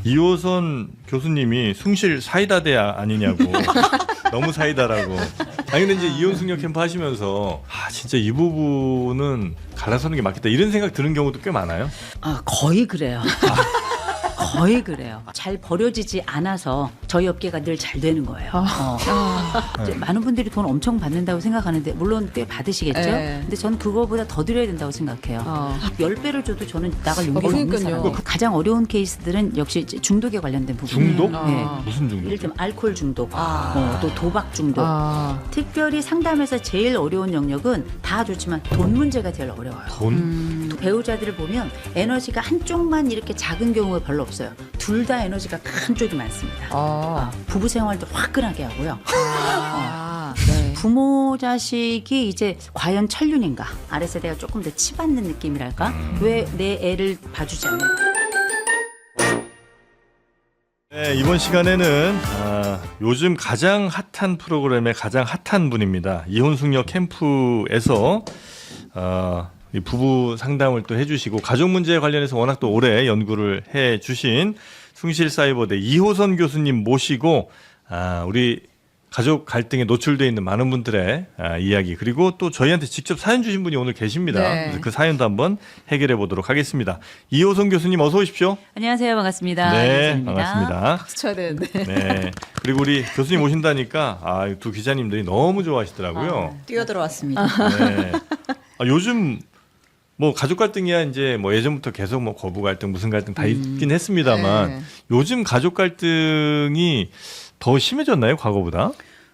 이호선 교수님이 숭실 사이다대 아니냐고 너무 사이다라고. 아니 근데 이제 이혼숙녀 캠프 하시면서 진짜 이 부분은 갈라서는 게 맞겠다 이런 생각 드는 경우도 꽤 많아요. 거의 그래요. 거의 그래요. 잘 버려지지 않아서 저희 업계가 늘 잘 되는 거예요. 이제 많은 분들이 돈 엄청 받는다고 생각하는데 물론 꽤 받으시겠죠. 근데 저는 그거보다 더 드려야 된다고 생각해요. 10배를 줘도 저는 나갈 용기가 없는 사람. 가장 어려운 케이스들은 역시 이제 중독에 관련된 부분. 중독? 네. 무슨 중독? 예를 들면 알코올 중독, 또 도박 중독. 특별히 상담에서 제일 어려운 영역은 다 좋지만 돈 문제가 제일 어려워요. 돈? 배우자들을 보면 에너지가 한쪽만 이렇게 작은 경우가 별로 없어요. 둘 다 에너지가 큰 쪽이 많습니다. 부부 생활도 화끈하게 하고요. 네. 부모 자식이 이제 과연 천륜인가? 아랫세대가 조금 더 치받는 느낌이랄까? 왜 내 애를 봐주지 않는가? 네, 이번 시간에는 요즘 가장 핫한 프로그램의 가장 핫한 분입니다. 이혼숙녀 캠프에서 이 부부 상담을 또 해주시고 가족 문제에 관련해서 워낙 또 오래 연구를 해주신 숭실사이버대 이호선 교수님 모시고 우리 가족 갈등에 노출되어 있는 많은 분들의 이야기 그리고 또 저희한테 직접 사연 주신 분이 오늘 계십니다. 네. 그래서 그 사연도 한번 해결해 보도록 하겠습니다. 이호선 교수님 어서 오십시오. 안녕하세요. 반갑습니다. 네, 이호선입니다. 반갑습니다. 박수 쳐야 되는데. 네. 그리고 우리 교수님 오신다니까 두 기자님들이 너무 좋아하시더라고요. 뛰어들어왔습니다. 네. 요즘 뭐 가족 갈등이야 이제 뭐 예전부터 계속 뭐 거부 갈등 무슨 갈등 다 있긴 했습니다만 네. 요즘 가족 갈등이 더 심해졌나요 과거보다?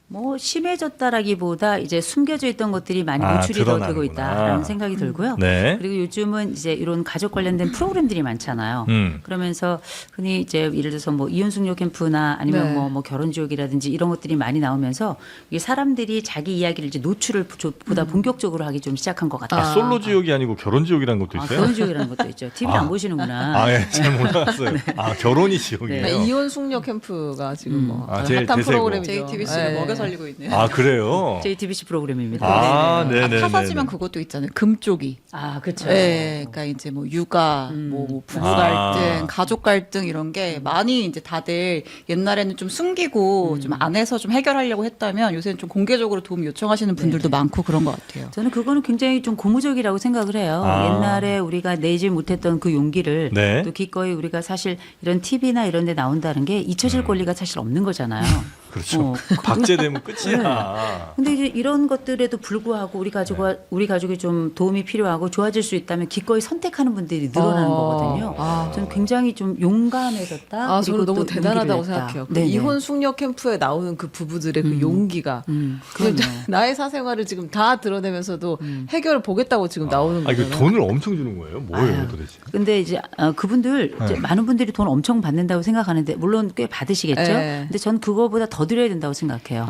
뭐 심해졌다라기보다 이제 숨겨져 있던 것들이 많이 노출이 더 되고 드러나는구나. 있다라는 생각이 들고요. 네. 그리고 요즘은 이제 이런 가족 관련된 프로그램들이 많잖아요. 그러면서 흔히 이제 예를 들어서 뭐 이혼숙녀 캠프나 아니면 네. 뭐 결혼지옥이라든지 이런 것들이 많이 나오면서 이 사람들이 자기 이야기를 이제 노출을 보다 본격적으로 하기 좀 시작한 것 같아요. 솔로 지옥이 아니고 결혼 지옥이라는 것도 있어요? 결혼지옥이라는 것도 있죠. TV를 안 보시는구나. 예, 잘 몰랐어요. 결혼이 지옥이에요. 네. 이혼 숙녀 캠프가 지금 뭐 제일 핫한 대세고. 프로그램이죠. JTBC를 네. 먹여 살리고 있네요. 그래요? JTBC 프로그램입니다. 네네. 타사지만 그것도 있잖아요. 금쪽이. 그렇죠. 네, 그러니까 이제 뭐 육아, 뭐 부부 갈등, 가족 갈등 이런 게 많이 이제 다들 옛날에는 좀 숨기고 좀 안에서 좀 해결하려고 했다면 요새는 좀 공개적으로 도움 요청하시는 분들도 많고 그런 것 같아요. 저는 그거는 굉장히 좀 고무적이라고 생각을 해요. 옛날에 우리가 내지 못했던 그 용기를 네. 또 기꺼이 우리가 사실 이런 TV나 이런 데 나온다는 게 잊혀질 권리가 사실 없는 거잖아요. 그렇죠. 박제되면 끝이야. 근데 이제 이런 것들에도 불구하고 우리 가족이 좀 도움이 필요하고 좋아질 수 있다면 기꺼이 선택하는 분들이 늘어나는 거거든요. 저는 굉장히 좀 용감해졌다. 저는 그리고 너무 또 대단하다고 용기를 냈다. 생각해요. 그 네네. 이혼 숙녀 캠프에 나오는 그 부부들의 그 용기가 그럼요. 나의 사생활을 지금 다 드러내면서도 해결을 보겠다고 지금 나오는 이거 거잖아요. 돈을 엄청 주는 거예요? 뭐예요 도대체? 근데 이제 그분들 이제 많은 분들이 돈 엄청 받는다고 생각하는데 물론 꽤 받으시겠죠. 네. 근데 전 그거보다 더 드려야 된다고 생각해요.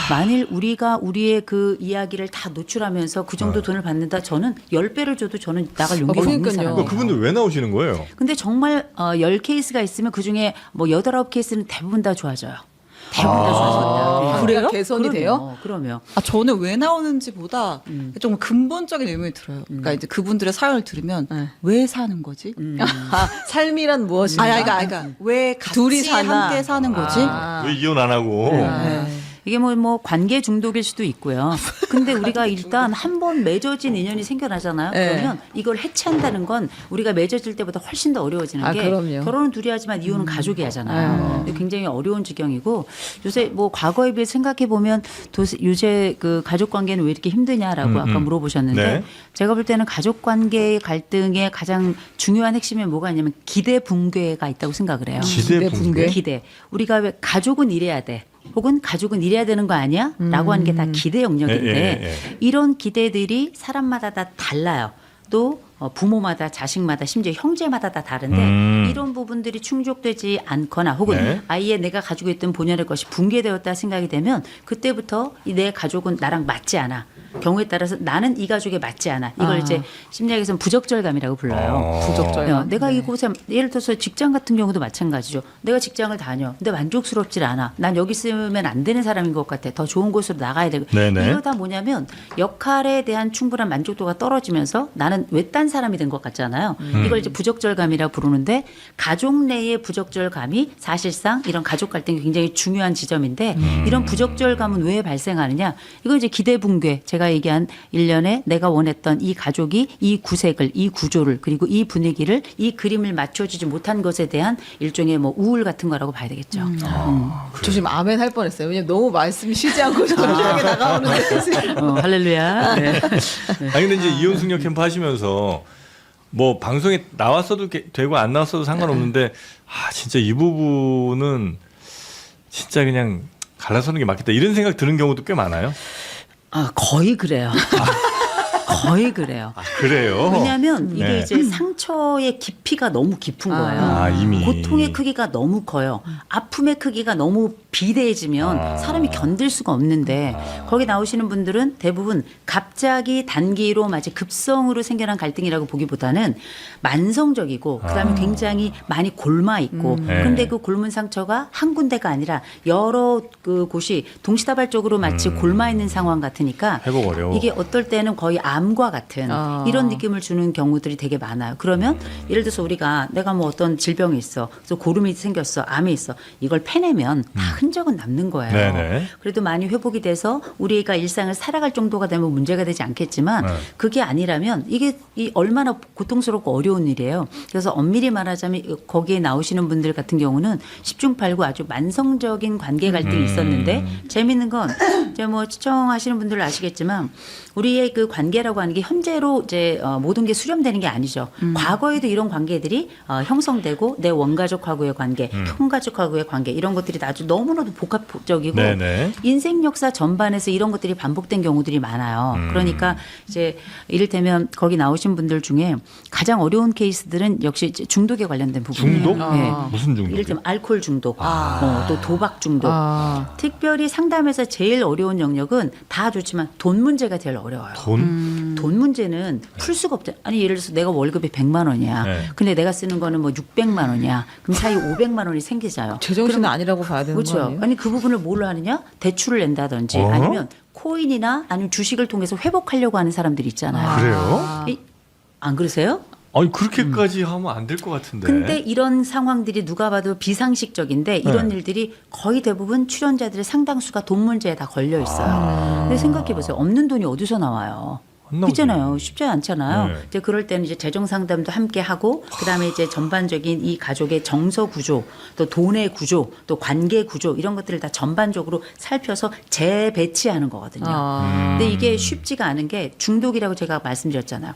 만일 우리가 우리의 그 이야기를 다 노출하면서 그 정도 돈을 받는다. 저는 10배를 줘도 저는 나갈 용기가 없는 그러니까요. 사람이에요. 그분들 왜 나오시는 거예요? 근데 정말 10케이스가 있으면 그중에 뭐 8, 9케이스는 대부분 다 좋아져요. 대부분 다 좋아집니다. 그래요? 개선이 돼요? 그럼요. 저는 왜 나오는지보다 좀 근본적인 의문이 들어요. 그러니까 이제 그분들의 사연을 들으면 왜 사는 거지? 삶이란 무엇인가? 그러니까 왜 같이 둘이 사나? 함께 사는 거지? 왜 이혼 안 하고? 이게 뭐 관계 중독일 수도 있고요. 근데 우리가 일단 한 번 맺어진 인연이 생겨나잖아요. 네. 그러면 이걸 해체한다는 건 우리가 맺어질 때보다 훨씬 더 어려워지는 게 그럼요. 결혼은 둘이 하지만 이혼은 가족이 하잖아요. 근데 굉장히 어려운 지경이고 요새 뭐 과거에 비해 생각해 보면 요새 그 가족 관계는 왜 이렇게 힘드냐라고 아까 물어보셨는데 네. 제가 볼 때는 가족 관계 갈등의 가장 중요한 핵심에 뭐가 있냐면 기대 붕괴가 있다고 생각을 해요. 기대 붕괴? 기대. 우리가 왜 가족은 이래야 돼. 혹은 가족은 이래야 되는 거 아니야? 라고 하는 게 다 기대 영역인데 이런 기대들이 사람마다 다 달라요. 또 부모마다 자식마다 심지어 형제마다 다 다른데 이런 부분들이 충족되지 않거나 혹은 아예 내가 가지고 있던 본연의 것이 붕괴되었다 생각이 되면 그때부터 내 가족은 나랑 맞지 않아. 경우에 따라서 나는 이 가족에 맞지 않아. 이걸 이제 심리학에서는 부적절감이라고 불러요. 부적절감. 내가 네. 이곳에 예를 들어서 직장 같은 경우도 마찬가지죠. 내가 직장을 다녀. 근데 만족스럽질 않아. 난 여기 있으면 안 되는 사람인 것 같아. 더 좋은 곳으로 나가야 되고. 네네. 이거 다 뭐냐면 역할에 대한 충분한 만족도가 떨어지면서 나는 외딴 사람이 된 것 같잖아요. 이걸 이제 부적절감이라고 부르는데 가족 내의 부적절감이 사실상 이런 가족 갈등이 굉장히 중요한 지점인데 이런 부적절감은 왜 발생하느냐? 이거 이제 기대 붕괴. 제가 얘기한 일련의 내가 원했던 이 가족이 이 구색을, 이 구조를 그리고 이 분위기를 이 그림을 맞춰주지 못한 것에 대한 일종의 뭐 우울 같은 거라고 봐야 되겠죠. 저 지금 아멘 할 뻔했어요. 왜냐면 너무 말씀이 쉬지 않고 정확하게 나가오는데. 할렐루야. 네. 아니 근데 이제 이혼숙녀 캠프 하시면서 뭐 방송에 나왔어도 되고 안 나왔어도 상관없는데 진짜 이 부분은 진짜 그냥 갈라서는 게 맞겠다 이런 생각 드는 경우도 꽤 많아요. 거의 그래요. 거의 그래요. 그래요? 왜냐하면 이게 네. 이제 상처의 깊이가 너무 깊은 거예요. 이미 고통의 크기가 너무 커요. 아픔의 크기가 너무 비대해지면 사람이 견딜 수가 없는데 거기 나오시는 분들은 대부분 갑자기 단기로 마치 급성으로 생겨난 갈등이라고 보기보다는 만성적이고 그다음에 굉장히 많이 골마 있고 그런데 그 골문 상처가 한 군데가 아니라 여러 그 곳이 동시다발적으로 마치 골마 있는 상황 같으니까 회복 어려워. 이게 어떨 때는 거의 암과 같은 이런 느낌을 주는 경우들이 되게 많아요. 그러면 예를 들어서 우리가 내가 뭐 어떤 질병이 있어. 그래서 고름이 생겼어. 암이 있어. 이걸 패내면 다 흔적은 남는 거예요. 네네. 그래도 많이 회복이 돼서 우리가 일상을 살아갈 정도가 되면 문제가 되지 않겠지만 그게 아니라면 이게 얼마나 고통스럽고 어려운 일이에요. 그래서 엄밀히 말하자면 거기에 나오시는 분들 같은 경우는 10중 8구 아주 만성적인 관계 갈등이 있었는데 재밌는 건 이제 뭐 시청하시는 분들 아시겠지만 우리의 그 관계라고 하는 게 현재로 이제 모든 게 수렴되는 게 아니죠. 과거에도 이런 관계들이 형성되고 내 원가족하고의 관계, 형가족하고의 관계 이런 것들이 아주 너무나도 복합적이고 네네. 인생 역사 전반에서 이런 것들이 반복된 경우들이 많아요. 그러니까 이제 이를테면 거기 나오신 분들 중에 가장 어려운 케이스들은 역시 이제 중독에 관련된 부분이에요. 중독? 네. 무슨 중독? 이를테면 알코올 중독, 또 도박 중독. 아. 특별히 상담에서 제일 어려운 영역은 다 좋지만 돈 문제가 제일 어려워요. 돈 문제는 풀 수가 없죠. 아니 예를 들어서 내가 월급이 100만 원이야. 네. 근데 내가 쓰는 거는 뭐 600만 원이야. 그럼 사이 500만 원이 생기잖아요. 제정신은 아니라고 봐야 되는 거 그렇죠. 아니에요? 아니 그 부분을 뭘로 하느냐? 대출을 낸다든지 아니면 코인이나 아니면 주식을 통해서 회복하려고 하는 사람들이 있잖아요. 그래요? 안 그러세요? 아니 그렇게까지 하면 안 될 것 같은데. 근데 이런 상황들이 누가 봐도 비상식적인데 이런 네. 일들이 거의 대부분 출연자들의 상당수가 돈 문제에 다 걸려 있어요. 근데 생각해 보세요. 없는 돈이 어디서 나와요? 안 나오지. 있잖아요. 쉽지 않잖아요. 네. 이제 그럴 때는 이제 재정 상담도 함께 하고 그다음에 이제 전반적인 이 가족의 정서 구조, 또 돈의 구조, 또 관계 구조 이런 것들을 다 전반적으로 살펴서 재배치하는 거거든요. 근데 이게 쉽지가 않은 게 중독이라고 제가 말씀드렸잖아요.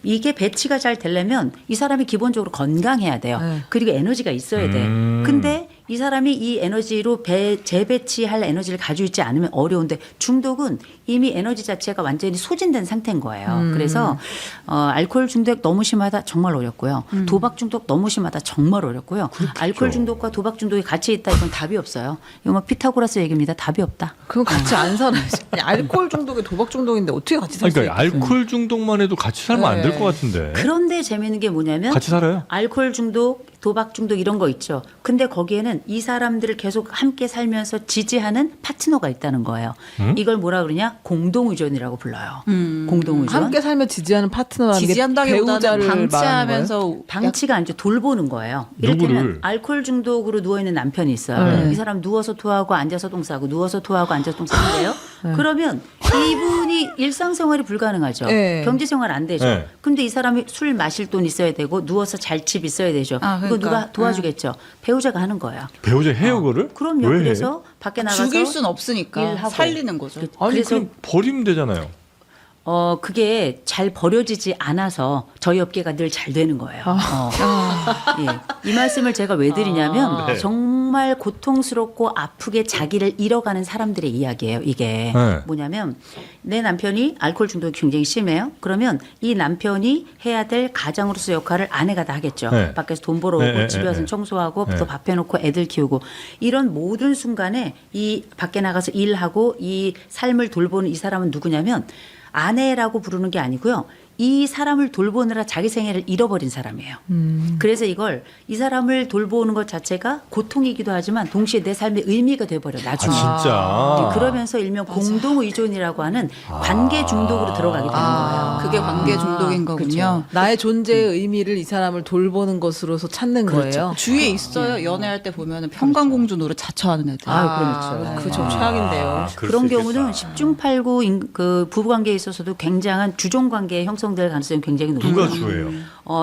이게 배치가 잘 되려면 이 사람이 기본적으로 건강해야 돼요. 그리고 에너지가 있어야 돼. 근데 이 사람이 이 에너지로 재배치할 에너지를 가지고 있지 않으면 어려운데 중독은 이미 에너지 자체가 완전히 소진된 상태인 거예요. 그래서 알코올 중독 너무 심하다 정말 어렵고요. 도박 중독 너무 심하다 정말 어렵고요. 알코올 중독과 도박 중독이 같이 있다 이건 답이 없어요. 이거 뭐 피타고라스 얘기입니다. 답이 없다. 그건 같이 안 살아야지. 아니, 알코올 중독에 도박 중독인데 어떻게 같이 살 수 그러니까 있겠어요? 알코올 중독만 해도 같이 살면 안 될 것 같은데. 그런데 재미있는 게 뭐냐면 같이 살아요? 알코올 중독, 도박 중독 이런 거 있죠. 근데 거기에는 이 사람들을 계속 함께 살면서 지지하는 파트너가 있다는 거예요. 이걸 뭐라 그러냐? 공동의존이라고 불러요. 공동의존. 함께 살면 지지하는 파트너라는 게 지지한다기보다는 배우자를 말하는 거예요? 방치하면서 방치가 아니죠. 돌보는 거예요. 이를테면 누구를? 알코올 중독으로 누워있는 남편이 있어요. 이 사람 누워서 토하고 앉아서 똥 싸고 누워서 토하고 앉아서 똥 싸는데요. 그러면 이분이 일상생활이 불가능하죠. 네. 경제생활 안 되죠. 네. 근데 이 사람이 술 마실 돈 있어야 되고 누워서 잘 집 있어야 되죠. 이거 그러니까. 누가 도와주겠죠. 배우자가 하는 거예요. 배우자 해요 그거를? 그럼요. 왜 해? 그래서 밖에 나가서 죽일 순 없으니까 일하고. 살리는 거죠. 아니 그래서 그럼 버리면 되잖아요. 그게 잘 버려지지 않아서 저희 업계가 늘 잘 되는 거예요. 예. 이 말씀을 제가 왜 드리냐면 네. 정말 정말 고통스럽고 아프게 자기를 잃어가는 사람들의 이야기예요. 이게 네. 뭐냐면 내 남편이 알코올 중독이 굉장히 심해요. 그러면 이 남편이 해야 될 가장으로서 역할을 아내가 다 하겠죠. 네. 밖에서 돈 벌어오고 네, 네, 집에 와서 네. 청소하고 네. 또 밥 해놓고 애들 키우고 이런 모든 순간에 이 밖에 나가서 일하고 이 삶을 돌보는 이 사람은 누구냐면 아내라고 부르는 게 아니고요. 이 사람을 돌보느라 자기 생애를 잃어버린 사람이에요. 그래서 이걸 이 사람을 돌보는 것 자체가 고통이기도 하지만 동시에 내 삶의 의미가 돼버려 나중에. 진짜. 그러면서 일명 공동 의존이라고 하는 관계 중독으로 들어가게 되는 거예요. 그게 관계 중독인 거군요. 나의 존재의 의미를 이 사람을 돌보는 것으로서 찾는 거예요. 주위에 있어요. 연애할 때 보면 평강공주 노릇 자처하는 애들. 그렇죠. 그좀 최악인데요. 그럴 그런 수 경우는 있겠다. 10중 8구 그 부부관계에 있어서도 굉장한 주종관계 형성될 가능성이 굉장히 높아요. 누가 주예요?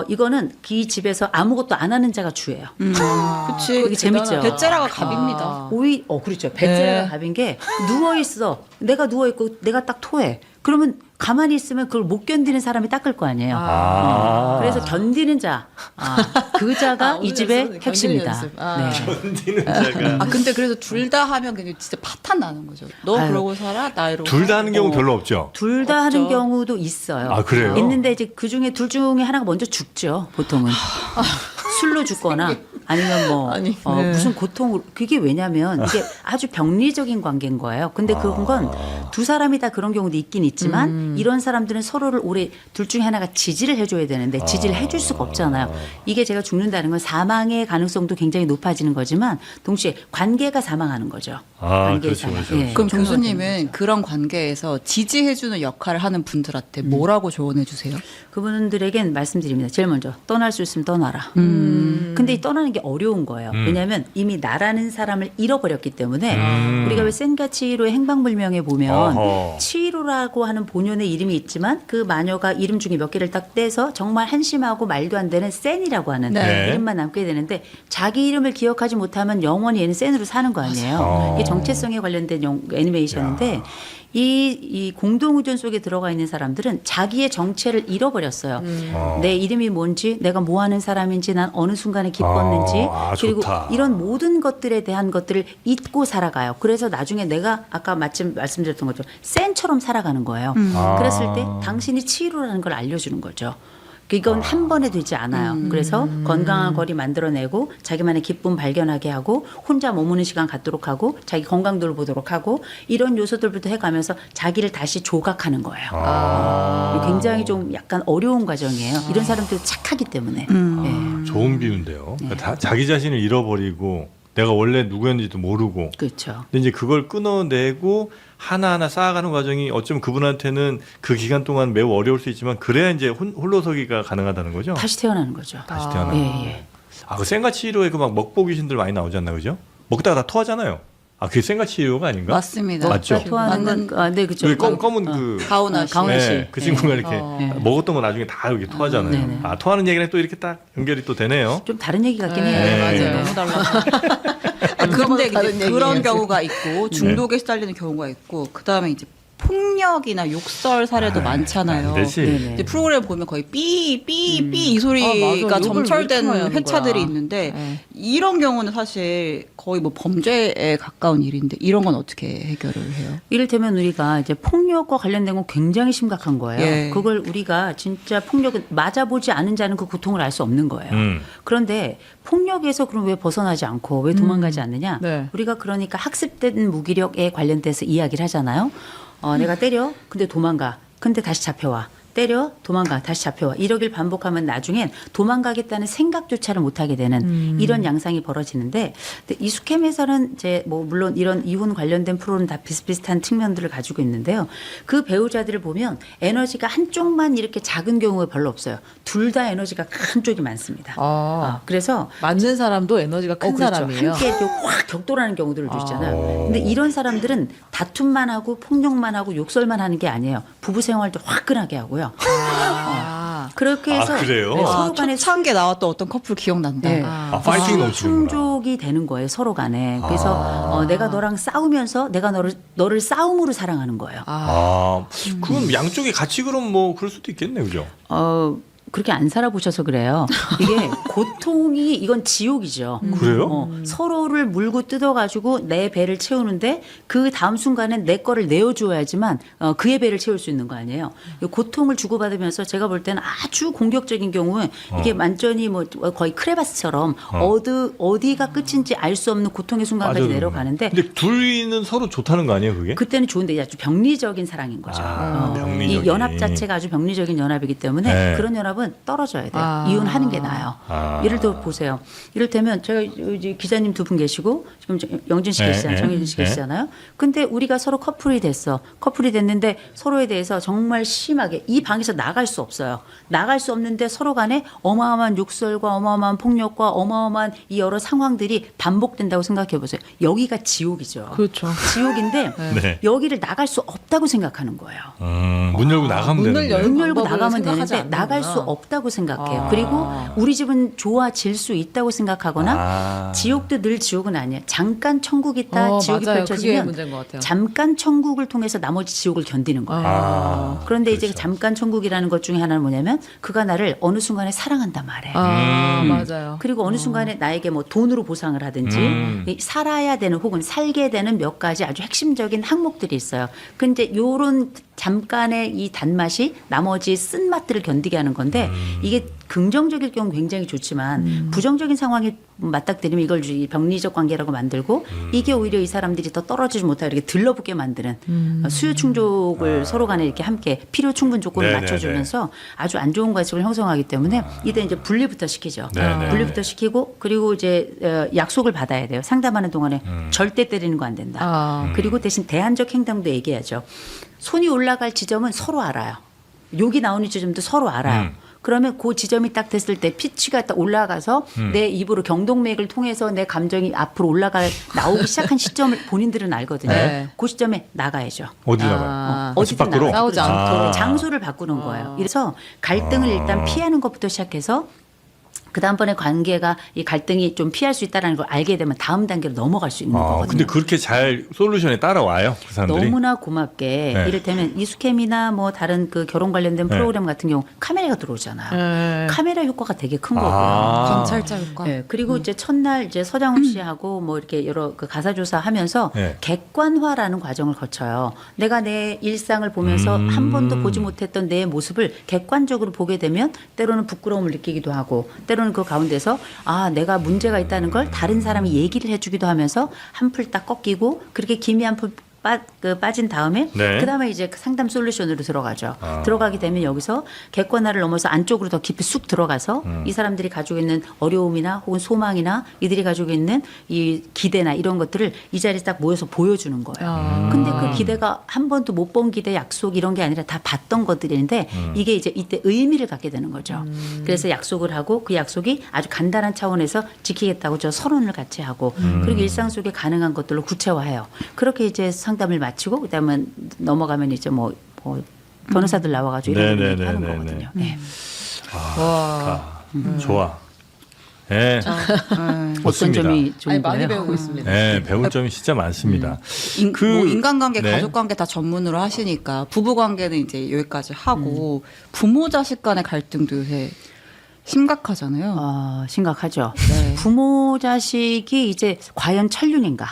이거는 이 집에서 아무것도 안 하는 자가 주예요. 그치. 그게 재밌죠. 배째라가 갑입니다. 그렇죠. 배째라가 네. 갑인 게 누워 있어. 내가 누워 있고 내가 딱 토해. 그러면 가만히 있으면 그걸 못 견디는 사람이 닦을 거 아니에요. 그래서 견디는 자, 그 자가 이 집의 견디는 핵심이다. 연습. 네. 견디는 자가. 근데 그래서 둘 다 하면 그냥 진짜 파탄 나는 거죠. 너 아유. 그러고 살아, 나 이러고. 둘 다 하는 경우 별로 없죠. 둘 다 하는 없죠. 경우도 있어요. 아, 그래요? 있는데 이제 그 중에 둘 중에 하나가 먼저 죽죠. 보통은 술로 죽거나 아니면 뭐 아니, 네. 무슨 고통으로 그게 왜냐면 이게 아주 병리적인 관계인 거예요. 근데 그건 건 두 사람이 다 그런 경우도 있긴 있지만 이런 사람들은 서로를 오래 둘 중에 하나가 지지를 해줘야 되는데 지지를 해줄 수가 없잖아요. 이게 제가 죽는다는 건 사망의 가능성도 굉장히 높아지는 거지만 동시에 관계가 사망하는 거죠. 관계의 그렇죠, 사망. 그렇죠. 예. 그럼 종류가 교수님은 그런 관계에서 지지해주는 역할을 하는 분들한테 뭐라고 조언해 주세요? 그분들에겐 말씀드립니다. 제일 먼저 떠날 수 있으면 떠나라. 근데 이 떠나는 게 어려운 거예요. 왜냐하면 이미 나라는 사람을 잃어버렸기 때문에 우리가 왜 센과 치히로의 행방불명에 보면 어허. 치히로라고 하는 본연의 이름이 있지만 그 마녀가 이름 중에 몇 개를 딱 떼서 정말 한심하고 말도 안 되는 센이라고 하는 네. 이름만 남게 되는데 자기 이름을 기억하지 못하면 영원히 얘는 센으로 사는 거 아니에요. 이게 정체성에 관련된 애니메이션인데 이 공동의존 속에 들어가 있는 사람들은 자기의 정체를 잃어버렸어요. 내 이름이 뭔지, 내가 뭐 하는 사람인지, 난 어느 순간에 기뻤는지, 그리고 좋다. 이런 모든 것들에 대한 것들을 잊고 살아가요. 그래서 나중에 내가 아까 마침 말씀드렸던 것처럼 센처럼 살아가는 거예요. 그랬을 때 당신이 치유라는 걸 알려주는 거죠. 이건 한 번에 되지 않아요. 그래서 건강한 거리 만들어내고 자기만의 기쁨 발견하게 하고 혼자 머무는 시간 갖도록 하고 자기 건강 돌보도록 하고 이런 요소들부터 해가면서 자기를 다시 조각하는 거예요. 굉장히 좀 약간 어려운 과정이에요. 이런 사람들도 착하기 때문에. 네. 좋은 비유인데요. 그러니까 자기 자신을 잃어버리고 내가 원래 누구였는지도 모르고. 그렇죠. 근데 이제 그걸 끊어내고 하나하나 쌓아가는 과정이 어쩌면 그분한테는 그 기간 동안 매우 어려울 수 있지만 그래야 이제 홀로서기가 가능하다는 거죠. 다시 태어나는 거죠. 다시 태어나는 예, 거. 예. 그 생가치히로에 그 막 먹보 귀신들 많이 나오지 않나 그죠? 먹다가 다 토하잖아요. 그게 생가치히로가 아닌가? 맞습니다. 맞죠? 토하는 건, 네, 그렇죠. 그 검은 그 가오나 씨. 가오나 씨. 네, 그 친구가 이렇게 네. 먹었던 거 나중에 다 여기 토하잖아요. 네네. 토하는 얘기랑 또 이렇게 딱 연결이 또 되네요. 좀 다른 얘기 같긴 해요. 네. 맞아요. 너무 달라. 근데 다른 이제 그런 얘기예요, 경우가 있고 중독에 시달리는 경우가 있고 그다음에 이제 폭력이나 욕설 사례도 많잖아요. 안 되지. 네네. 이제 프로그램 보면 거의 삐삐삐 이 맞아. 소리가 욕을 왜 점철된 이렇게 많이 하는 회차들이 거야. 있는데 네. 이런 경우는 사실 거의 뭐 범죄에 가까운 일인데 이런 건 어떻게 해결을 해요? 이를테면 우리가 이제 폭력과 관련된 건 굉장히 심각한 거예요. 예. 그걸 우리가 진짜 폭력은 맞아보지 않은 자는 그 고통을 알 수 없는 거예요. 그런데 폭력에서 그럼 왜 벗어나지 않고 왜 도망가지 않느냐? 네. 우리가 그러니까 학습된 무기력에 관련돼서 이야기를 하잖아요. 내가 때려, 근데 도망가, 근데 다시 잡혀와. 때려 도망가 다시 잡혀와 이러길 반복하면 나중엔 도망가겠다는 생각조차를 못하게 되는 이런 양상이 벌어지는데 근데 이 수캠에서는 이제 뭐 물론 이런 이혼 관련된 프로는 다 비슷비슷한 측면들을 가지고 있는데요. 그 배우자들을 보면 에너지가 한쪽만 이렇게 작은 경우가 별로 없어요. 둘 다 에너지가 큰 쪽이 많습니다. 그래서 맞는 사람도 에너지가 큰 그렇죠. 사람이에요. 함께 이렇게 확 격돌하는 경우들도 있잖아요. 근데 이런 사람들은 다툼만 하고 폭력만 하고 욕설만 하는 게 아니에요. 부부 생활도 화끈하게 하고요. 그렇게 해서 그래요? 네, 서로 간에 초창기에 나왔던 어떤 커플 기억난다. 네. 파이팅 넘치는구나. 충족이 되는 거예요 서로 간에. 그래서 내가 너랑 싸우면서 내가 너를 싸움으로 사랑하는 거예요. 그건 양쪽이 같이 그럼 뭐 그럴 수도 있겠네, 그죠? 그렇게 안 살아보셔서 그래요. 이게 고통이 이건 지옥이죠. 그래요? 서로를 물고 뜯어가지고 내 배를 채우는데 그 다음 순간엔 내 거를 내어줘야지만 그의 배를 채울 수 있는 거 아니에요. 이 고통을 주고받으면서 제가 볼 때는 아주 공격적인 경우에 이게 완전히 뭐 거의 크레바스처럼 어디가 끝인지 알 수 없는 고통의 순간까지 맞아요. 내려가는데 근데 둘이는 서로 좋다는 거 아니에요, 그게? 그때는 좋은데 아주 병리적인 사랑인 거죠. 병리적인. 이 연합 자체가 아주 병리적인 연합이기 때문에 네. 그런 연합은 떨어져야 돼요. 이혼하는 게 나아요. 예를 들어 보세요. 이를테면 제가 이제 기자님 두 분 계시고 지금 영진 씨 네, 계시잖아요. 네, 정혜진 씨 네. 계시잖아요. 근데 우리가 서로 커플이 됐어. 커플이 됐는데 서로에 대해서 정말 심하게 이 방에서 나갈 수 없어요. 나갈 수 없는데 서로 간에 어마어마한 욕설과 어마어마한 폭력과 어마어마한 이 여러 상황들이 반복된다고 생각해 보세요. 여기가 지옥이죠. 그렇죠. 지옥인데 네. 여기를 나갈 수 없다고 생각하는 거예요. 문 열고 나가면 문을 되는데. 열고 문 열고 방법을 나가면 생각하지 되는데 나갈 않는구나. 수 없다고 생각해요. 그리고 우리 집은 좋아질 수 있다고 생각하거나 지옥도 늘 지옥은 아니에요. 잠깐 천국이 있다 지옥이 맞아요. 그게 펼쳐지면 문제인 것 같아요. 잠깐 천국을 통해서 나머지 지옥을 견디는 거예요. 그런데 이제 그렇죠. 잠깐 천국이라는 것 중에 하나는 뭐냐면 그가 나를 어느 순간에 사랑한단 말이에요. 맞아요. 그리고 어느 순간에 나에게 뭐 돈으로 보상을 하든지 이 살아야 되는 혹은 살게 되는 몇 가지 아주 핵심적인 항목들이 있어요. 근데 요런 잠깐의 이 단맛이 나머지 쓴맛들을 견디게 하는 건데 이게 긍정적일 경우 굉장히 좋지만 부정적인 상황이 맞닥뜨리면 이걸 이 병리적 관계라고 만들고 이게 오히려 이 사람들이 더 떨어지지 못하게 이렇게 들러붙게 만드는 수요 충족을 서로 간에 이렇게 함께 필요 충분 조건을 네네네. 맞춰주면서 아주 안 좋은 관습을 형성하기 때문에 이때 이제 분리부터 시키죠. 네네. 분리부터 시키고 그리고 이제 약속을 받아야 돼요. 상담하는 동안에 절대 때리는 거 안 된다. 그리고 대신 대안적 행동도 얘기하죠. 손이 올라갈 지점은 서로 알아요. 욕이 나오는 지점도 서로 알아요. 그러면 그 지점이 딱 됐을 때 피치가 딱 올라가서 내 입으로 경동맥을 통해서 내 감정이 앞으로 나오기 시작한 시점을 본인들은 알거든요. 네. 그 시점에 나가야죠. 어디 나가요? 어디든 집 밖으로? 나가요. 싸우지 않도록. 그렇죠. 장소를 바꾸는 거예요. 그래서 갈등을 일단 피하는 것부터 시작해서 그 다음번에 관계가 이 갈등이 좀 피할 수 있다는 걸 알게 되면 다음 단계로 넘어갈 수 있는 거거든요. 근데 그렇게 잘 솔루션에 따라와요, 그 사람들이? 너무나 고맙게 네. 이를테면 이수캠이나 뭐 다른 그 결혼 관련된 프로그램 같은 경우 카메라가 들어오잖아요. 카메라 효과가 되게 큰 거고요. 관찰자 효과. 네, 그리고 이제 첫날 이제 서장훈 씨하고 뭐 이렇게 여러 그 가사 조사하면서 네. 객관화라는 과정을 거쳐요. 내가 내 일상을 보면서 한 번도 보지 못했던 내 모습을 객관적으로 보게 되면 때로는 부끄러움을 느끼기도 하고 때로는 그 가운데서 아 내가 문제가 있다는 걸 다른 사람이 얘기를 해주기도 하면서 한풀 딱 꺾이고 그렇게 김이 한풀 빠진 다음에 네. 그다음에 이제 상담 솔루션으로 들어가죠. 들어가게 되면 여기서 객관화를 넘어서 안쪽으로 더 깊이 쑥 들어가서 이 사람들이 가지고 있는 어려움이나 혹은 소망이나 이들이 가지고 있는 이 기대나 이런 것들을 이 자리에 딱 모여서 보여주는 거예요. 근데 그 기대가 한 번도 못 본 기대 약속 이런 게 아니라 다 봤던 것들인데 이게 이제 이때 의미를 갖게 되는 거죠. 그래서 약속을 하고 그 약속이 아주 간단한 차원에서 지키겠다고 저 선언을 같이 하고 그리고 일상 속에 가능한 것들로 구체화해요. 그렇게 이제 상담을 마치고 그다음에 넘어가면 이제 뭐 변호사들 나와가지고 이런 걸 하는 네네네네네. 거거든요. 네. 좋아. 네. 어떤 좋습니다. 점이 좋은 아니, 많이 거예요? 배우고 있습니다. 네, 배울 점이 진짜 많습니다. 뭐 인간관계, 네. 가족관계 다 전문으로 하시니까 부부관계는 이제 여기까지 하고 부모 자식 간의 갈등도 요새 심각하잖아요. 심각하죠. 네. 부모 자식이 이제 과연 천륜인가?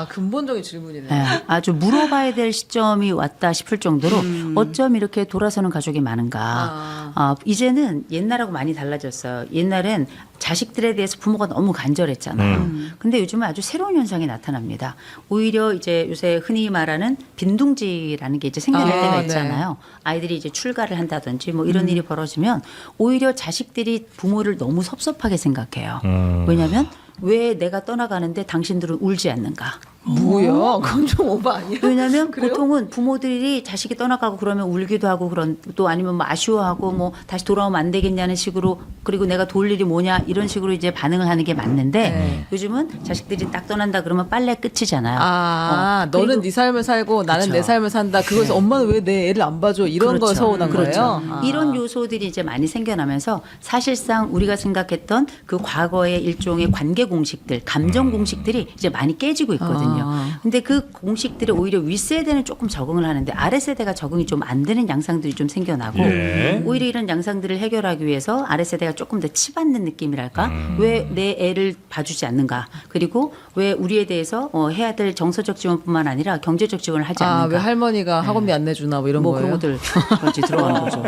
근본적인 질문이네요. 네, 아주 물어봐야 될 시점이 왔다 싶을 정도로 어쩜 이렇게 돌아서는 가족이 많은가. 이제는 옛날하고 많이 달라졌어요. 옛날엔 자식들에 대해서 부모가 너무 간절했잖아요. 근데 요즘은 아주 새로운 현상이 나타납니다. 오히려 이제 요새 흔히 말하는 빈둥지라는 게 이제 생겨날 때가 네. 있잖아요. 아이들이 이제 출가를 한다든지 뭐 이런 일이 벌어지면 오히려 자식들이 부모를 너무 섭섭하게 생각해요. 왜냐하면 왜 내가 떠나가는데 당신들은 울지 않는가? 뭐야? 그건 좀 오바 아니야? 왜냐하면 그래요? 보통은 부모들이 자식이 떠나가고 그러면 울기도 하고 그런 또 아니면 뭐 아쉬워하고 뭐 다시 돌아오면 안 되겠냐는 식으로 그리고 내가 도울 일이 뭐냐 이런 식으로 이제 반응을 하는 게 맞는데 네. 요즘은 자식들이 딱 떠난다 그러면 빨래 끝이잖아요. 너는 그리고 네 삶을 살고 나는 그렇죠. 내 삶을 산다. 그것을 엄마는 왜 내 애를 안 봐줘? 이런 거에 서운한 그렇죠. 거예요. 이런 요소들이 이제 많이 생겨나면서 사실상 우리가 생각했던 그 과거의 일종의 관계 공식들, 감정 공식들이 이제 많이 깨지고 있거든요. 있거든요. 근데 그 공식들이 오히려 윗세대는 조금 적응을 하는데 아랫세대가 적응이 좀 안 되는 양상들이 좀 생겨나고 예. 오히려 이런 양상들을 해결하기 위해서 아랫세대가 조금 더 치받는 느낌이랄까? 왜 내 애를 봐주지 않는가? 그리고 왜 우리에 대해서 해야 될 정서적 지원뿐만 아니라 경제적 지원을 하지 않는가? 왜 할머니가 학원비 안 내주나 뭐 이런 뭐 거예요? 그런 것들까지 들어가는 거죠.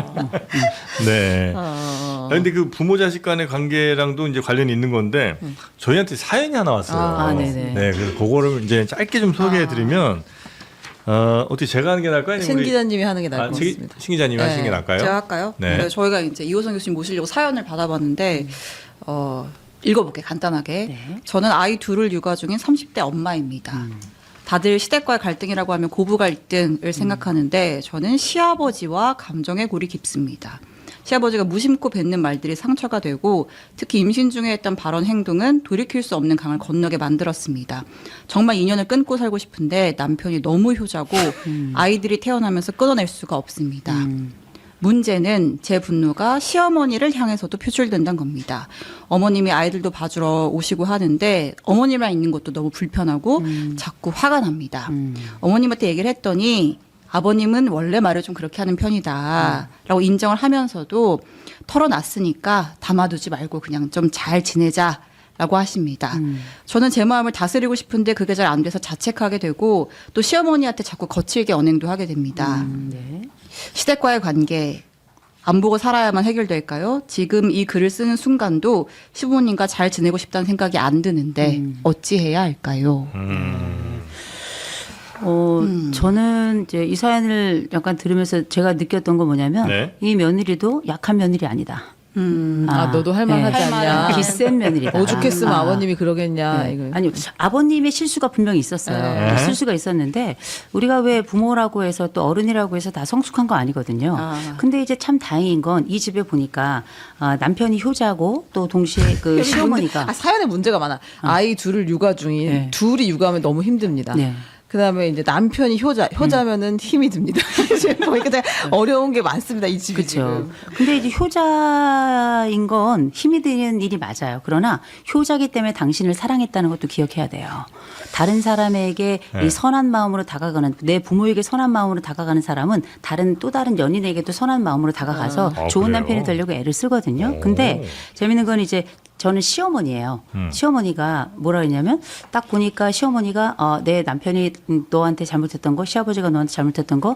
네. 근데 그 부모 자식 간의 관계랑도 이제 관련이 있는 건데 저희한테 사연이 하나 왔어요. 네네. 네, 그래서 그거를 이제 짧게 좀 소개해드리면 어떻게 제가 하는 게 나을까요? 아니면 신 우리- 기자님이 하는 게 나을 것 신 같습니다. 기자님이 하시는 게 나을까요? 제가 할까요? 네. 네, 저희가 이제 이호성 교수님 모시려고 사연을 받아봤는데 읽어볼게요. 간단하게. 네. 저는 아이 둘을 육아 중인 30대 엄마입니다. 다들 시댁과의 갈등이라고 하면 고부 갈등을 생각하는데 저는 시아버지와 감정의 골이 깊습니다. 시아버지가 무심코 뱉는 말들이 상처가 되고 특히 임신 중에 했던 발언 행동은 돌이킬 수 없는 강을 건너게 만들었습니다. 정말 인연을 끊고 살고 싶은데 남편이 너무 효자고 아이들이 태어나면서 끊어낼 수가 없습니다. 문제는 제 분노가 시어머니를 향해서도 표출된다는 겁니다. 어머님이 아이들도 봐주러 오시고 하는데 어머님이랑 있는 것도 너무 불편하고 자꾸 화가 납니다. 어머님한테 얘기를 했더니 아버님은 원래 말을 좀 그렇게 하는 편이다 라고 인정을 하면서도 털어놨으니까 담아두지 말고 그냥 좀 잘 지내자 라고 하십니다. 저는 제 마음을 다스리고 싶은데 그게 잘 안 돼서 자책하게 되고 또 시어머니한테 자꾸 거칠게 언행도 하게 됩니다. 네. 시댁과의 관계 안 보고 살아야만 해결될까요? 지금 이 글을 쓰는 순간도 시부모님과 잘 지내고 싶다는 생각이 안 드는데 어찌해야 할까요? 저는 이제 이 사연을 약간 들으면서 제가 느꼈던 건 뭐냐면 네. 이 며느리도 약한 며느리 아니다. 너도 할만하지 할 않냐? 만한 기센 며느리다. 오죽했으면 아버님이 그러겠냐? 네. 이거. 아니 아버님의 실수가 분명히 있었어요. 네. 실수가 있었는데 우리가 왜 부모라고 해서 또 어른이라고 해서 다 성숙한 거 아니거든요. 근데 이제 참 다행인 건 이 집에 보니까 남편이 효자고 또 동시에 그 시어머니가 사연에 문제가 많아. 아이 둘을 육아 중인 네. 둘이 육아하면 너무 힘듭니다. 네. 그다음에 이제 남편이 효자면은 힘이 듭니다. 이제 보니까 되게 어려운 게 많습니다. 이 집이 그렇죠. 지금. 근데 이제 효자인 건 힘이 드는 일이 맞아요. 그러나 효자기 때문에 당신을 사랑했다는 것도 기억해야 돼요. 다른 사람에게 네. 이 선한 마음으로 다가가는 내 부모에게 선한 마음으로 다가가는 사람은 또 다른 연인에게도 선한 마음으로 다가가서 아, 좋은 그래요? 남편이 되려고 애를 쓰거든요. 근데 재밌는 건 이제 저는 시어머니예요. 시어머니가 뭐라 했냐면 딱 보니까 시어머니가 내 남편이 너한테 잘못했던 거, 시아버지가 너한테 잘못했던 거,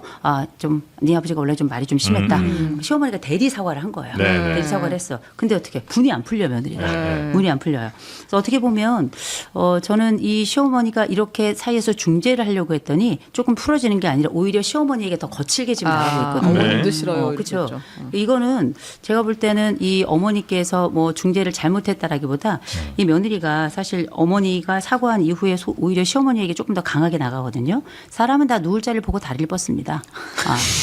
좀 네 아버지가 원래 좀 말이 좀 심했다. 시어머니가 대리 사과를 한 거예요. 네, 네. 대리 사과를 했어. 근데 어떻게 분이 안 풀려 며느리가 분이 안 풀려요. 그래서 어떻게 보면 저는 이 시어머니가 이렇게 사이에서 중재를 하려고 했더니 조금 풀어지는 게 아니라 오히려 시어머니에게 더 거칠게 지금 나가고 있거든요. 어머님도 네. 싫어요. 그렇죠. 이랬죠. 이거는 제가 볼 때는 이 어머니께서 뭐 중재를 잘못했다라기보다 이 며느리가 사실 어머니가 사과한 이후에 오히려 시어머니에게 조금 더 강하게 나가거든요. 사람은 다 누울 자리를 보고 다리를 뻗습니다.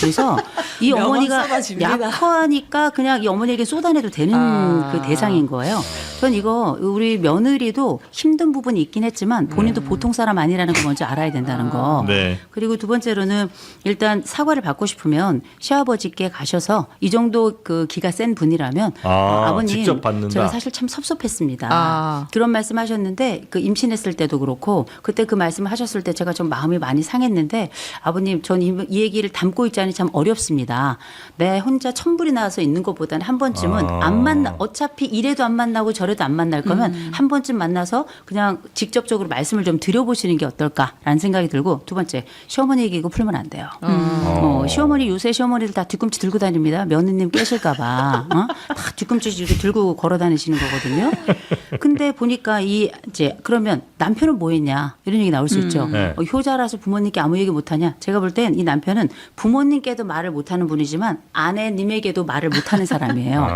그래서 이 명언 어머니가 쏟아집니다. 약하니까 그냥 이 어머니에게 쏟아내도 되는 그 대상인 거예요. 전 이거 우리 며느리도 힘든 부분이 있긴 했지만 본인도 보통 사람 아니라는 거 먼저 알아야 된다는 거. 네. 그리고 두 번째로는 일단 사과를 받고 싶으면 시아버지께 가셔서 이 정도 그 기가 센 분이라면 아버님 직접 받는다. 제가 사실 참 섭섭했습니다. 아. 그런 말씀하셨는데 그 임신했을 때도 그렇고 그때 그 말씀을 하셨을 때 제가 좀 마음이 많이 상했는데 아버님 전 이 얘기를 담고 있자니 참 어렵습니다. 내 혼자 천불이 나와서 있는 것보다는 한 번쯤은 안 만나 어차피 이래도 안 만나고 저래도 안 만날 거면 한 번쯤 만나서 그냥 직접적으로 말씀을 좀 드려보시는 게 어떨까라는 생각이 들고 두 번째 시어머니 얘기 이거 풀면 안 돼요. 시어머니 요새 시어머니들 다 뒤꿈치 들고 다닙니다. 며느님 깨실까봐 다 뒤꿈치 이렇게 들고 걸어 다니시는 거거든요. 근데 보니까 이제 그러면 남편은 뭐 했냐 이런 얘기 나올 수 있죠. 네. 효자라서 부모님께 아무 얘기 못하냐. 제가 볼 땐 이 남편은 부모님께도 말을 못하는 분이지만 아내님에게도 말을 못하는 사람이에요.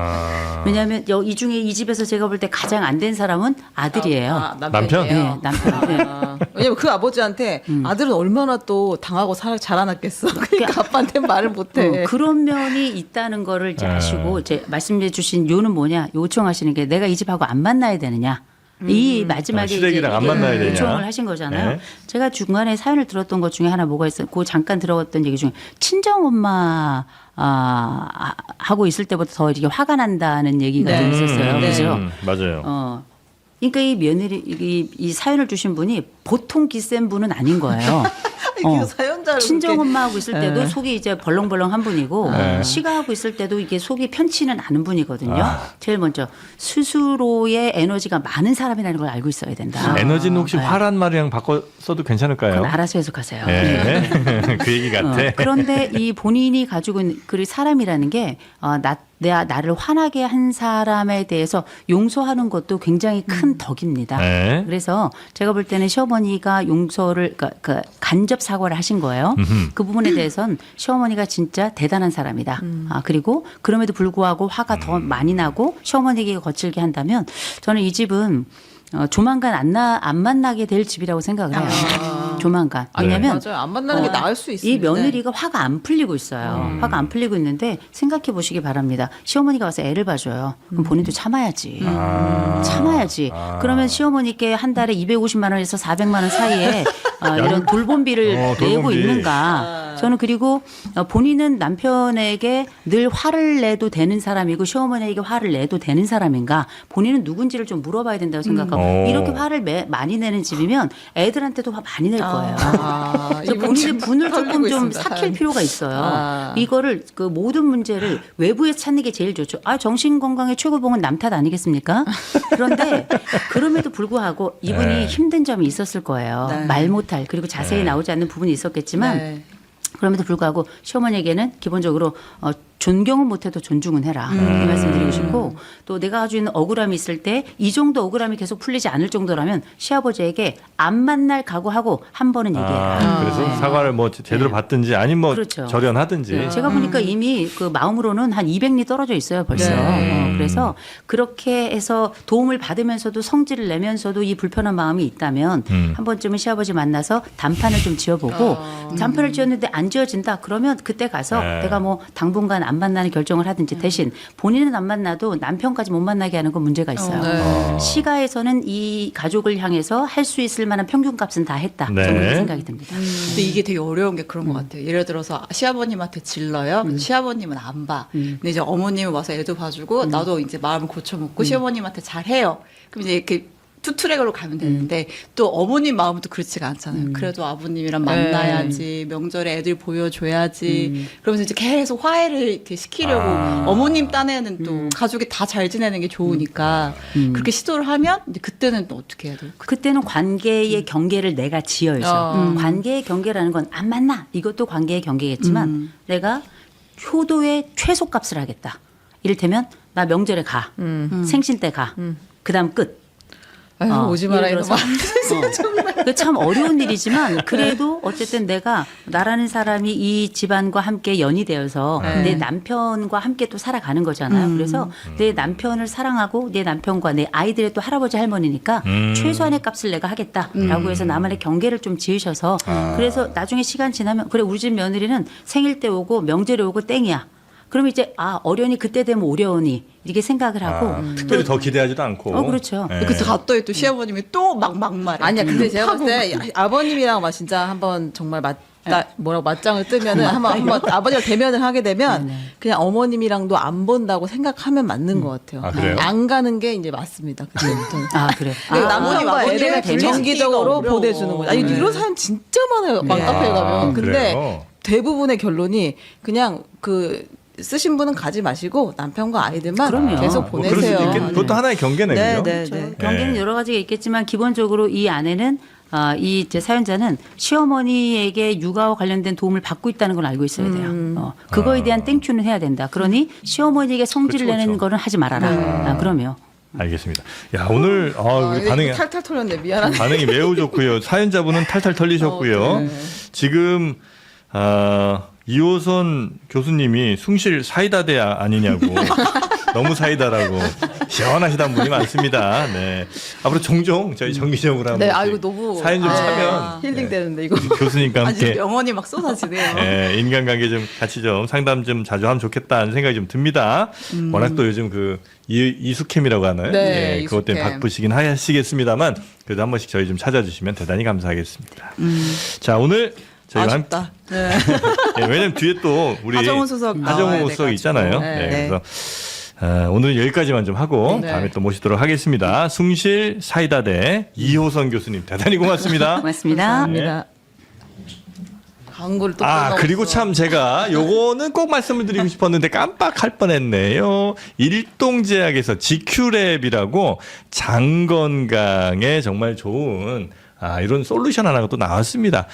왜냐하면 이 중에 이 집에서 제가 볼 때 가장 안 된 사람은 아들이에요. 남편? 네, 남편. 네. 왜냐면 그 아버지한테 아들은 얼마나 또 당하고 자라났겠어. 그러니까 아빠한테 말을 못해. 그런 면이 있다는 거를 이제 아시고 이제 말씀해 주신 요는 뭐냐 요청하시는 게 내가 이 집하고 안 만나야 되느냐. 이 마지막에 시댁이랑 이제 안 만나야 되냐. 요청을 하신 거잖아요. 네. 제가 중간에 사연을 들었던 것 중에 하나 뭐가 있어요. 그 잠깐 들어갔던 얘기 중에 친정 엄마 하고 있을 때부터 더 이렇게 화가 난다는 얘기가 좀 있었어요. 네. 그죠? 맞아요. 그러니까 이 며느리 이 사연을 주신 분이 보통 기센 분은 아닌 거예요. 이게 사연자를 친정 그렇게- 엄마하고 있을 때도 네. 속이 이제 벌렁벌렁한 분이고 네. 시가하고 있을 때도 이게 속이 편치는 않은 분이거든요. 아. 제일 먼저 스스로의 에너지가 많은 사람이라는 걸 알고 있어야 된다. 에너지는 혹시 네. 화란 말이랑 바꿔 써도 괜찮을까요? 그건 알아서 해석하세요. 네. 그 얘기 같아. 그런데 이 본인이 가지고 있는 그 사람이라는 게 나를 화나게 한 사람에 대해서 용서하는 것도 굉장히 큰 덕입니다. 네. 그래서 제가 볼 때는 시어머니가 용서를 그러니까 간접 사과를 하신 거예요. 그 부분에 대해서는 시어머니가 진짜 대단한 사람이다. 그리고 그럼에도 불구하고 화가 더 많이 나고 시어머니에게 거칠게 한다면 저는 이 집은 조만간 안 만나게 될 집이라고 생각을 해요. 조만간. 왜냐하면 맞아요. 안 만나는 게 나을 수 이 있습니다. 며느리가 화가 안 풀리고 있어요. 화가 안 풀리고 있는데 생각해 보시기 바랍니다. 시어머니가 와서 애를 봐줘요. 그럼 본인도 참아야지. 참아야지. 그러면 시어머니께 한 달에 250만 원에서 400만 원 사이에 이런 돌봄비를 내고 돌봄비. 있는가. 저는 그리고 본인은 남편에게 늘 화를 내도 되는 사람이고 시어머니에게 화를 내도 되는 사람인가. 본인은 누군지를 좀 물어봐야 된다고 생각하고 이렇게 화를 많이 내는 집이면 애들한테도 화 많이 낼 거예요. 그래서 본인의 분을 조금 좀 삭힐 필요가 있어요. 이거를 그 모든 문제를 외부에 찾는 게 제일 좋죠. 정신 건강의 최고봉은 남 탓 아니겠습니까? 그런데 그럼에도 불구하고 이분이 네. 힘든 점이 있었을 거예요. 네. 말 못할 그리고 자세히 나오지 않는 부분이 있었겠지만 네. 그럼에도 불구하고 시어머니에게는 기본적으로 존경은 못해도 존중은 해라. 이 말씀 드리고 싶고 또 내가 가지고 있는 억울함이 있을 때 이 정도 억울함이 계속 풀리지 않을 정도라면 시아버지에게 안 만날 각오하고 한 번은 얘기해라. 그래서 사과를 뭐 제대로 네. 받든지 아니면 뭐 그렇죠. 절연하든지. 제가 보니까 이미 그 마음으로는 한 200리 떨어져 있어요 벌써. 그래서 그렇게 해서 도움을 받으면서도 성질을 내면서도 이 불편한 마음이 있다면 한 번쯤은 시아버지 만나서 단판을 좀 지어보고 단판을 지었는데 안 지어진다 그러면 그때 가서 네. 내가 뭐 당분간 안 만나는 결정을 하든지 대신 본인은 안 만나도 남편까지 못 만나게 하는 건 문제가 있어요. 시가에서는 이 가족을 향해서 할 수 있을 만한 평균값은 다 했다. 네. 저는 그렇게 생각이 듭니다. 근데 이게 되게 어려운 게 그런 것 같아요. 예를 들어서 시아버님한테 질러요. 시아버님은 안 봐. 근데 이제 어머님은 와서 애도 봐주고 나도 이제 마음을 고쳐먹고 시어머님한테 잘해요. 그럼 이제 이렇게 투트랙으로 가면 되는데 또 어머님 마음은 또 그렇지가 않잖아요. 그래도 아버님이랑 만나야지 명절에 애들 보여줘야지. 그러면서 이제 계속 화해를 이렇게 시키려고 어머님 딴에는 또 가족이 다 잘 지내는 게 좋으니까 그렇게 시도를 하면 이제 그때는 또 어떻게 해야 돼요? 그때는 관계의 경계를 내가 지어야죠. 관계의 경계라는 건 안 만나. 이것도 관계의 경계겠지만 내가 효도의 최소값을 하겠다. 이를테면 나 명절에 가. 생신 때 가. 그다음 끝. 아유, 오지 마라 예를 이놈아. 그 참 어려운 일이지만 그래도 어쨌든 내가 나라는 사람이 이 집안과 함께 연이 되어서 내 남편과 함께 또 살아가는 거잖아요. 그래서 내 남편을 사랑하고 내 남편과 내 아이들의 또 할아버지 할머니니까 최소한의 값을 내가 하겠다라고 해서 나만의 경계를 좀 지으셔서 그래서 나중에 시간 지나면 그래 우리 집 며느리는 생일 때 오고 명절에 오고 땡이야. 그러면 이제 어련히 그때 되면 오려우니 이렇게 생각을 하고 특별히 더 기대하지도 않고. 그렇죠. 네. 그때 갔더니 또 시아버님이 또 막 막말해. 아니야, 근데 제가 봤을 때 아버님이랑 막 진짜 한번 정말 뭐라고 맞짱을 뜨면은 한번 아버지가 대면을 하게 되면 그냥 어머님이랑도 안 본다고 생각하면 맞는 것 같아요. 아, 그래요? 안 가는 게 이제 맞습니다. 그때부터는. 그래. 남편과 아버지가 애를 되면 정기적으로 어려워. 보내주는 거죠. 아니 이런 사람 진짜 많아요. 맘카페에 가면. 근데 그래요? 대부분의 결론이 그냥 쓰신 분은 가지 마시고 남편과 아이들만 그럼요. 계속 뭐 그럴 보내세요. 수도 있겠 그것도 하나의 경계네. 네, 그죠? 네, 그렇죠. 네. 경계는 여러 가지가 있겠지만 기본적으로 이 아내는 이 제 사연자는 시어머니에게 육아와 관련된 도움을 받고 있다는 걸 알고 있어야 돼요. 그거에 대한 땡큐는 해야 된다. 그러니 시어머니에게 성질을 그렇죠, 내는 그렇죠. 거는 하지 말아라. 그럼요. 알겠습니다. 야 오늘 우리 반응이 탈탈 털렸네. 미안하다. 반응이 매우 좋고요. 사연자분은 탈탈 털리셨고요. 지금 이호선 교수님이 숭실 사이다대 아니냐고 너무 사이다라고 시원하시다는 분이 많습니다. 네. 앞으로 종종 저희 정기적으로 한번 네, 이거 너무 사연 좀 차면 힐링 되는데 이거. 교수님과 아니 함께 영혼이 막 쏟아지네요. 인간관계 좀 같이 좀 상담 좀 자주 하면 좋겠다는 생각이 좀 듭니다. 워낙 또 요즘 그 이수캠이라고 하나요? 네, 그것 때문에 이수캠. 바쁘시긴 하시겠습니다만 그래도 한 번씩 저희 좀 찾아주시면 대단히 감사하겠습니다. 자 오늘 저희가 아쉽다. 왜냐면 뒤에 또 우리 하정우 수석 나와야 하정우 돼가지고. 수석 있잖아요. 네. 네, 그래서 오늘은 여기까지만 좀 하고 네. 다음에 또 모시도록 하겠습니다. 숭실 사이다대 이호선 교수님 대단히 고맙습니다. 고맙습니다. 감사합니다. 광고를 또 그리고 참 제가 요거는 꼭 말씀을 드리고 싶었는데 깜빡할 뻔했네요. 일동제약에서 GQ랩이라고 장 건강에 정말 좋은 이런 솔루션 하나가 또 나왔습니다.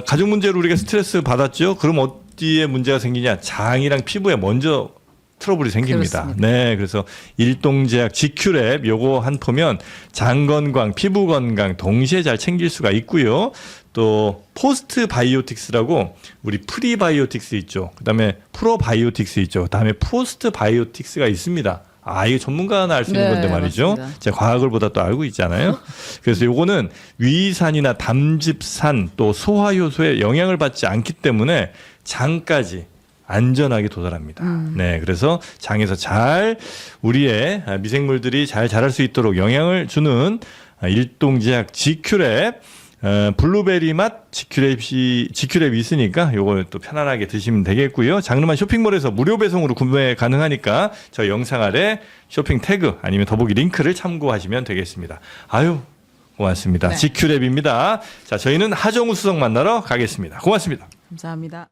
가족 문제로 우리가 스트레스 받았죠. 그럼 어디에 문제가 생기냐? 장이랑 피부에 먼저 트러블이 생깁니다. 그렇습니다. 네, 그래서 일동제약 GQ랩 요거 한 포면 장 건강, 피부 건강 동시에 잘 챙길 수가 있고요. 또 포스트 바이오틱스라고 우리 프리바이오틱스 있죠. 그다음에 프로바이오틱스 있죠. 그다음에 포스트 바이오틱스가 있습니다. 이게 전문가나 알 수 있는 네, 건데 말이죠. 맞습니다. 제가 과학을 보다 또 알고 있잖아요. 그래서 요거는 위산이나 담즙산 또 소화 효소에 영향을 받지 않기 때문에 장까지 안전하게 도달합니다. 네, 그래서 장에서 잘 우리의 미생물들이 잘 자랄 수 있도록 영향을 주는 일동제약 GQ랩 블루베리 맛 GQ랩이 있으니까 요걸 또 편안하게 드시면 되겠고요. 장르만 쇼핑몰에서 무료 배송으로 구매 가능하니까 저 영상 아래 쇼핑 태그 아니면 더보기 링크를 참고하시면 되겠습니다. 고맙습니다. 네. GQ랩입니다. 자, 저희는 하정우 수석 만나러 가겠습니다. 고맙습니다. 감사합니다.